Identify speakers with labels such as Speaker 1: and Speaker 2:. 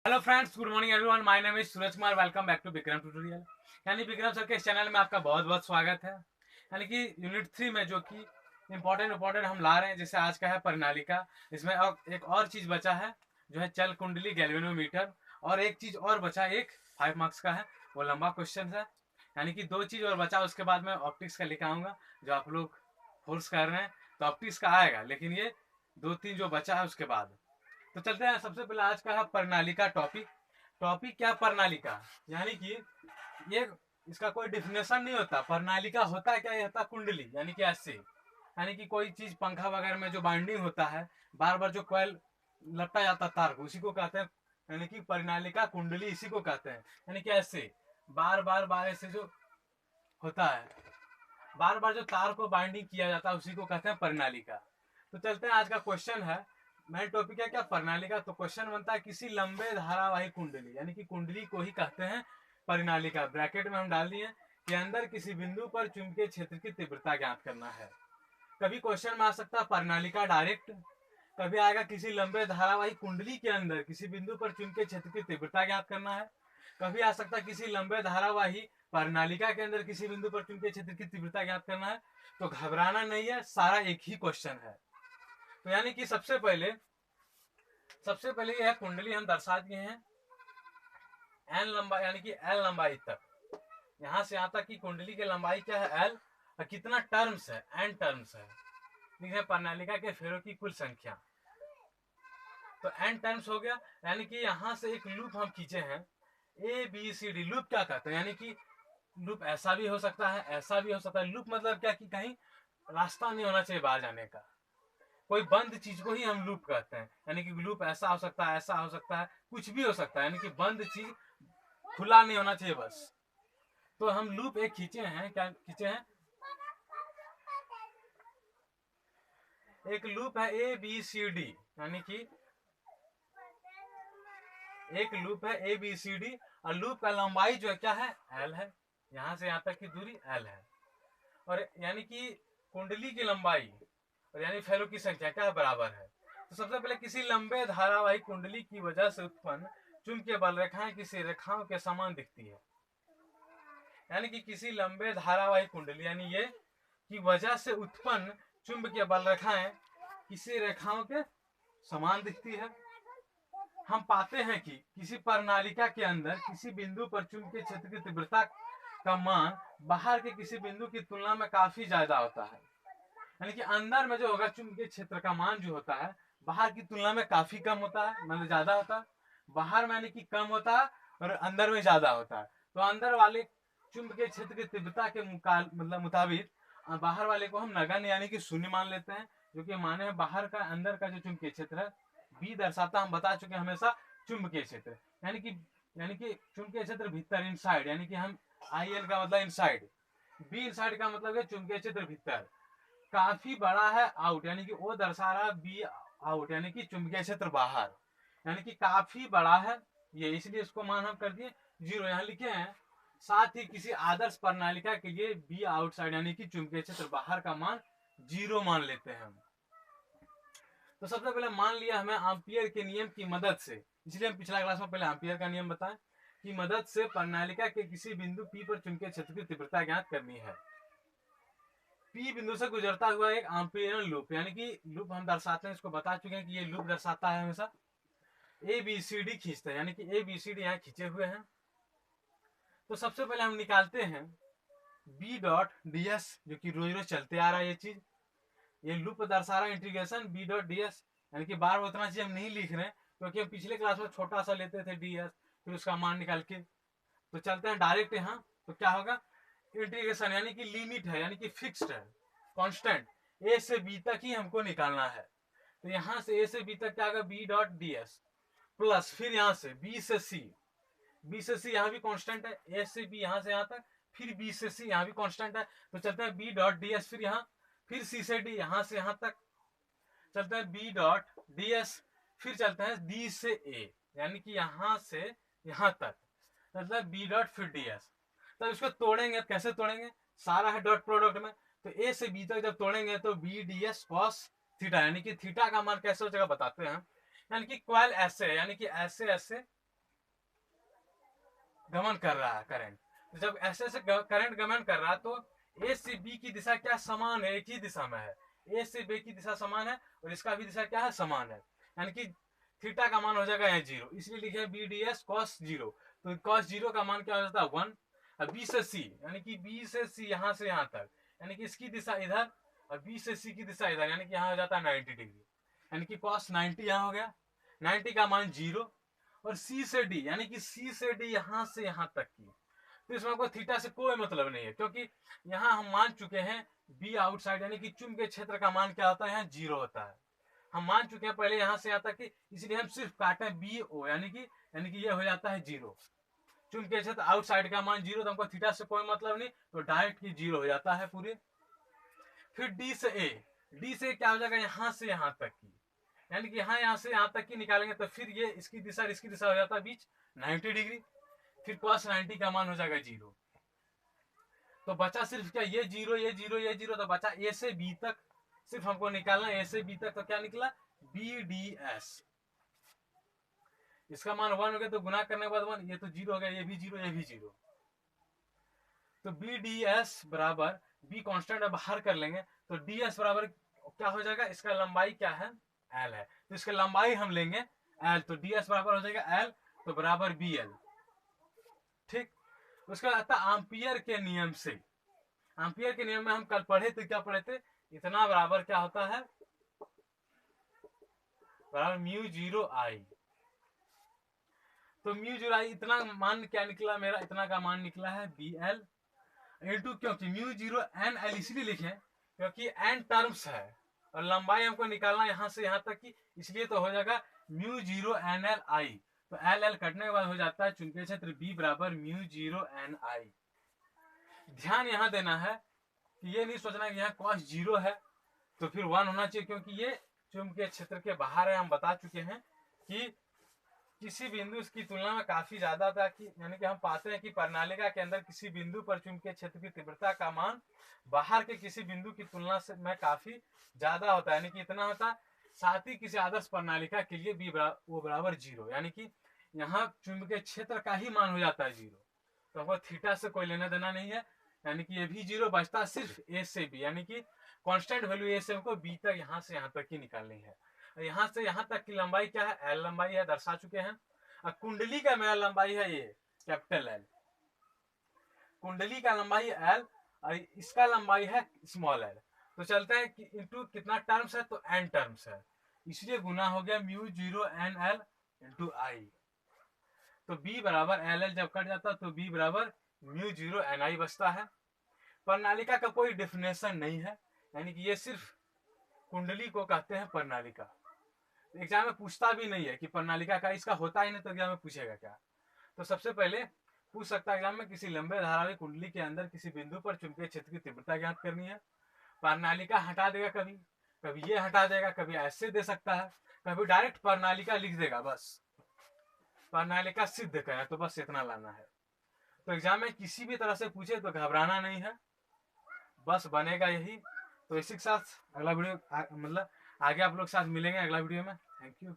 Speaker 1: Hello friends, good morning everyone. My name is Suraj Kumar. Welcome back to Vikram tutorial. यानी Vikram sir के इस channel में आपका बहुत बहुत स्वागत है। यानी कि यूनिट 3 में जो कि इंपॉर्टेंट हम ला रहे हैं, जैसे आज का है प्रणालिका। इसमें एक और चीज बचा है जो है चल कुंडली गैल्वेनोमीटर, और एक चीज और बचा, एक 5 मार्क्स का है, वो लंबा क्वेश्चन है। यानी कि 2 चीज और बचा। उसके बाद मैं ऑप्टिक्स का लेकर आऊंगा जो आप लोग फोर्स कर रहे हैं, तो ऑप्टिक्स का आएगा, लेकिन ये 2-3 जो बचा है उसके बाद। तो चलते हैं। सबसे पहले आज का है प्रणालिका टॉपिक। टॉपिक क्या प्रणालिका, यानी कि ये इसका कोई डिफिनेशन नहीं होता। प्रणालिका होता क्या, ये होता कुंडली, यानी कि ऐसे, यानी कि कोई चीज पंखा वगैरह में जो बाइंडिंग होता है, बार बार जो कॉइल लपटा जाता तार को, उसी को कहते हैं यानी कि प्रणालिका कुंडली, इसी को कहते हैं। यानी कि ऐसे बार बार बार ऐसे जो होता है, बार बार जो तार को बाइंडिंग किया जाता है, उसी को कहते हैं प्रणालिका। तो चलते हैं। आज का क्वेश्चन है, मेन टॉपिक है क्या, प्रणालिका। तो क्वेश्चन बनता है किसी लंबे धारावाही कुंडली, यानी कि कुंडली को ही कहते हैं प्रणालिका। ब्रैकेट में हम डाल दिए कि अंदर किसी बिंदु पर चुंबकीय क्षेत्र की तीव्रता ज्ञात करना है। कभी क्वेश्चन में आ सकता है प्रणालिका डायरेक्ट, कभी आएगा किसी लंबे धारावाही कुंडली के अंदर किसी बिंदु पर चुंबकीय क्षेत्र की तीव्रता ज्ञात करना है। कभी आ सकता है किसी लंबे धारावाही प्रणालिका के अंदर किसी बिंदु पर चुंबकीय क्षेत्र की तीव्रता ज्ञात करना है। तो घबराना नहीं है, सारा एक ही क्वेश्चन है। तो यानी कि सबसे पहले यह कुंडली हम दर्शा दिए हैं एन लंबाई, यानी कि एल लंबाई तक। यहां से यहां तक की कुंडली की लंबाई क्या है, एल। और कितना टर्म्स है, एन टर्म्स है। लिखे प्रणालिका के फेरों की कुल संख्या, तो एन टर्म्स हो गया। यानी कि यहां से एक लूप हम खींचे हैं, A B C D. Loop क्या कहते हैं, यानी कि लूप ऐसा भी हो सकता है, ऐसा भी हो सकता है। लूप मतलब क्या, कि कहीं रास्ता नहीं होना चाहिए बाहर जाने का, कोई बंद चीज को ही हम लूप कहते हैं। यानी कि लूप ऐसा हो सकता है, ऐसा हो सकता है, कुछ भी हो सकता है, यानी कि बंद चीज, खुला नहीं होना चाहिए बस। तो हम लूप एक खींचे हैं, क्या खींचे हैं, एक लूप है ए बी सी डी, यानी कि एक लूप है ए बी सी डी, और लूप का लंबाई जो है क्या है, एल है। यहां से यहां तक की दूरी एल है। और यानी कि कुंडली की लंबाई और यानी फेरों की संख्या क्या बराबर है। तो सबसे पहले किसी लंबे धारावाही कुंडली की वजह से उत्पन्न चुंबकीय बल रेखाएं किसी रेखाओं के समान दिखती है। यानी कि किसी लंबे धारावाही कुंडली, यानी ये की वजह से उत्पन्न चुंबकीय बल रेखाएं किसी रेखाओं के समान दिखती है। हम पाते हैं कि किसी प्रणालिका के अंदर किसी बिंदु पर चुंबकीय क्षेत्र की तीव्रता का मान बाहर के किसी बिंदु की तुलना में काफी ज्यादा होता है। यानी कि अंदर में जो होगा चुंबकीय क्षेत्र का मान जो होता है, बाहर की तुलना में काफी कम होता है, मतलब ज्यादा होता है। बाहर में यानी कि कम होता है और अंदर में ज्यादा होता है। तो अंदर वाले चुंबकीय क्षेत्र की तीव्रता के मतलब मुताबिक बाहर वाले को हम नगण्य यानी कि शून्य मान लेते हैं, जो कि माने हैं बाहर का अंदर का जो चुंबकीय क्षेत्र है, बी दर्शाता, हम बता चुके हैं हमेशा चुंबकीय क्षेत्र, यानी कि चुंबकीय क्षेत्र भीतर, इनसाइड, यानी कि हम आई एल का मतलब इनसाइड, बी इनसाइड का मतलब है चुंबकीय क्षेत्र भीतर, काफी बड़ा है आउट, यानी कि वो दर्शा रहा है बी आउट, यानी कि चुंबकीय क्षेत्र बाहर, यानी कि काफी बड़ा है ये, इसलिए इसको मान हम कर दिए 0, यहाँ लिखे हैं। साथ ही किसी आदर्श प्रणालिका के लिए बी आउटसाइड, यानी कि चुंबकीय क्षेत्र बाहर का मान 0 मान लेते हैं हम। तो सबसे पहले मान लिया हमें एम्पियर के नियम की मदद से, इसलिए हम पिछला क्लास में पहले एम्पियर का नियम बताएं कि मदद से प्रणालिका के किसी बिंदु पी पर चुंबकीय क्षेत्र की तीव्रता ज्ञात करनी है। पी बिंदु से गुजरता हुआ एक एम्पियर लूप, यानी कि लूप हम दर्शाते हैं, इसको बता चुके हैं कि ये लूप दर्शाता है हमेशा ए बी सी डी खींचते हैं, यानी कि ए बी सी डी यहाँ खींचे हुए हैं। तो सबसे पहले हम निकालते हैं बी डॉट डी एस, जो कि रोज रोज चलते आ रहा है ये चीज, ये लूप दर्शा रहा है integration B dot D S, यानी कि बार बार उतना चीज हम नहीं लिख रहे हैं, क्योंकि हम पिछले क्लास में छोटा सा लेते थे डी एस, फिर उसका मान निकाल के। तो चलते हैं डायरेक्ट यहाँ, तो क्या होगा, इंटीग्रेशन यानी कि लिमिट है, यानी कि फिक्स्ड है, कांस्टेंट, ए से बी तक ही हमको निकालना है। तो यहां से ए से बी तक क्या होगा, B dot D S plus, फिर यहां से बी से सी, बी से सी यहाँ भी कांस्टेंट है, ए से बी यहाँ से यहाँ तक, फिर बी से सी यहाँ भी कांस्टेंट है। तो चलते हैं बी डॉट डी एस, फिर यहाँ, फिर सी से डी यहाँ से यहाँ तक, चलते हैं बी डॉट डी एस, फिर चलते हैं डी से ए, यानी कि यहाँ से यहाँ तक, मतलब बी डॉट फिर डी एस। तब इसको तोड़ेंगे, कैसे तोड़ेंगे, सारा है डॉट प्रोडक्ट में, तो ए से बी तक जब तोड़ेंगे तो B D S cos theta, यानी कि थीटा का मान कैसे हो जाएगा बताते हैं। यानी कि कॉइल ऐसे, यानी कि ऐसे ऐसे गमन कर रहा है करंट। तो जब ऐसे ऐसे करंट गमन कर रहा है तो ए से बी की दिशा क्या समान है, एक ही दिशा में है। ए से बी की दिशा समान है और इसका भी दिशा क्या है, समान है। यानी कि थीटा का मान हो जाएगा यहाँ 0, इसलिए लिखे बी डी एस कॉस 0। तो कॉस 0 का मान क्या हो जाता है 1। अब बी से सी, यानी कि बी से सी यहाँ से यहाँ तक, यानी कि इसकी दिशा इधर और बी से सी की दिशा इधर, यानी कि यहाँ हो जाता है 90 डिग्री। यानी कि कॉस 90 यहाँ हो गया, 90 का मान 0। और सी से डी, यानी कि सी से डी यहाँ से यहाँ तक की, तो इसमें कोई थीटा से कोई मतलब नहीं है, क्योंकि यहाँ हम मान चुके हैं बी आउटसाइड, यानी कि चुंबकीय क्षेत्र का मान क्या होता है, यहाँ 0 होता है। हम मान चुके हैं पहले यहाँ से यहाँ तक की, इसलिए हम सिर्फ काटे बी ओ, यानी कि ये हो जाता है 0। चुंबकीय क्षेत्र आउटसाइड का मान 0, तो हमको थीटा से कोई मतलब नहीं, तो डायरेक्ट की 0 हो जाता है पूरे। फिर डी से ए, डी से क्या हो जाएगा, यहाँ से यहाँ तक की, यानी कि यहाँ से यहाँ तक की निकालेंगे तो फिर ये इसकी दिशा इसकी दिशा हो जाता है बीच 90 डिग्री। फिर cos 90 का मान हो जाएगा 0। तो बचा सिर्फ क्या, ये 0 ये 0 ये 0, तो बचा ए से बी तक, सिर्फ हमको निकालना ए से बी तक। तो क्या निकला, बी डी एस, इसका मान 1 हो गया तो गुना करने के बाद 1, ये तो 0 हो गया, ये भी 0 ये भी 0। तो बी डी एस बराबर, बी कांस्टेंट बाहर कर लेंगे तो डी एस बराबर क्या हो जाएगा, इसका लंबाई क्या है, एल है, तो इसका लंबाई हम लेंगे एल, तो डी एस बराबर हो जाएगा एल, तो बराबर बी एल। ठीक, उसका आता एम्पियर के नियम से, एम्पियर के नियम में हम कल पढ़े थे, क्या पढ़े थे, इतना बराबर क्या होता है, बराबर म्यू 0 आई। तो म्यू 0 आई, इतना मान क्या निकला मेरा, इतना का मान निकला है बी एल इंटू, क्योंकि म्यू 0 एन एल इसलिए लिखे क्योंकि एन टर्म्स है और लंबाई हमको निकालना यहाँ से यहाँ तक की, इसलिए तो हो जाएगा म्यू 0 एन एल आई। तो एल एल कटने के बाद हो जाता है चुंबकीय क्षेत्र बी बराबर म्यू 0 एन आई। ध्यान यहाँ देना है कि ये नहीं सोचना कि यहाँ कॉस 0 है तो फिर 1 होना चाहिए, क्योंकि ये चुंबकीय क्षेत्र के बाहर है। हम बता चुके हैं कि किसी बिंदु की तुलना में काफी ज्यादा था, कि यानी कि हम पाते हैं कि प्रणालिका के अंदर किसी बिंदु पर चुंबकीय क्षेत्र की तीव्रता का मान बाहर के किसी बिंदु की तुलना से में काफी ज्यादा होता है, यानी कि इतना होता है। साथ ही किसी आदर्श प्रणालिका के लिए बी वो बराबर 0, यानी कि यहाँ चुंबकीय क्षेत्र का ही मान हो जाता है 0, तो हमको थीटा से कोई लेना देना नहीं है, यानी कि ये भी 0 बचता सिर्फ ए से बी, यानी कि कांस्टेंट वैल्यू ए से हमको बी तक यहाँ से यहाँ तक की निकालनी है। यहाँ से यहाँ तक की लंबाई क्या है, एल लंबाई है, दर्शा चुके हैं। और कुंडली का मेरा लंबाई है ये कैपिटल एल, कुंडली का लंबाई एल और इसका लंबाई है स्मॉल एल। तो चलते हैं कि इंटू कितना टर्म्स है, तो एन टर्म्स है, इसलिए गुना हो गया म्यू 0 एन एल इंटू आई। तो बी बराबर एल एल जब कट जाता है तो बी बराबर म्यू 0 एन आई बचता है। प्रणालिका का कोई डेफिनेशन नहीं है, यानी कि ये सिर्फ कुंडली को कहते हैं प्रणालिका। एग्जाम में पूछता भी नहीं है कि प्रणालिका का, इसका होता ही नहीं तो एग्जाम में पूछेगा क्या। तो सबसे पहले पूछ सकता है एग्जाम में, किसी लंबे धारावी कुंडली के अंदर किसी बिंदु पर चुंबकीय क्षेत्र की तीव्रता ज्ञात करनी है। प्रणालिका हटा देगा, कभी कभी ये हटा देगा, कभी ऐसे दे सकता है, कभी डायरेक्ट प्रणालिका लिख देगा, बस प्रणालिका सिद्ध करें, तो बस इतना लाना है। तो एग्जाम में किसी भी तरह से पूछे तो घबराना नहीं है, बस बनेगा यही। तो इसी के साथ अगला वीडियो मतलब आगे आप लोग साथ मिलेंगे अगला वीडियो में। Thank you.